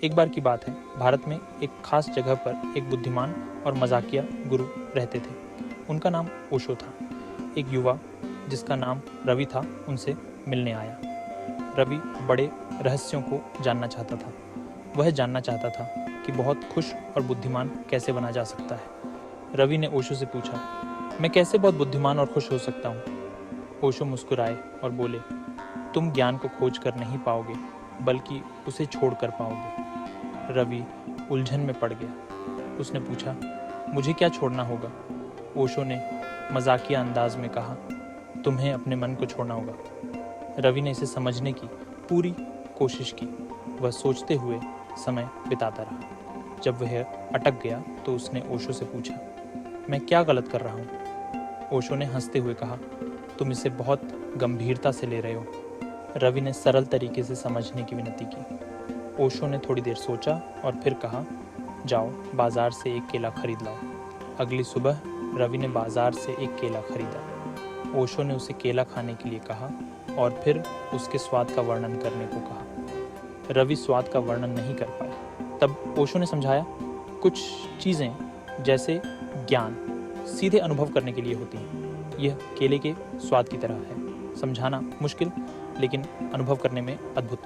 एक बार की बात है, भारत में एक खास जगह पर एक बुद्धिमान और मजाकिया गुरु रहते थे। उनका नाम ओशो था। एक युवा जिसका नाम रवि था उनसे मिलने आया। रवि बड़े रहस्यों को जानना चाहता था। वह जानना चाहता था कि बहुत खुश और बुद्धिमान कैसे बना जा सकता है। रवि ने ओशो से पूछा, मैं कैसे बहुत बुद्धिमान और खुश हो सकता हूँ? ओशो मुस्कुराए और बोले, तुम ज्ञान को खोज कर नहीं पाओगे, बल्कि उसे छोड़ कर पाओगे। रवि उलझन में पड़ गया। उसने पूछा, मुझे क्या छोड़ना होगा? ओशो ने मजाकिया अंदाज में कहा, तुम्हें अपने मन को छोड़ना होगा। रवि ने इसे समझने की पूरी कोशिश की। वह सोचते हुए समय बिताता रहा। जब वह अटक गया तो उसने ओशो से पूछा, मैं क्या गलत कर रहा हूँ? ओशो ने हंसते हुए कहा, तुम इसे बहुत गंभीरता से ले रहे हो। रवि ने सरल तरीके से समझने की विनती की। ओशो ने थोड़ी देर सोचा और फिर कहा, जाओ बाजार से एक केला खरीद लाओ। अगली सुबह रवि ने बाजार से एक केला खरीदा। ओशो ने उसे केला खाने के लिए कहा और फिर उसके स्वाद का वर्णन करने को कहा। रवि स्वाद का वर्णन नहीं कर पाया। तब ओशो ने समझाया, कुछ चीज़ें जैसे ज्ञान सीधे अनुभव करने के लिए होती हैं। यह केले के स्वाद की तरह है। समझाना मुश्किल, लेकिन अनुभव करने में अद्भुत।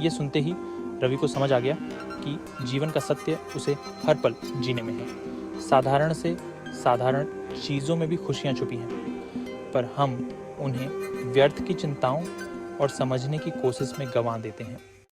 ये सुनते ही रवि को समझ आ गया कि जीवन का सत्य उसे हर पल जीने में है। साधारण से साधारण चीज़ों में भी खुशियाँ छुपी हैं, पर हम उन्हें व्यर्थ की चिंताओं और समझने की कोशिश में गंवा देते हैं।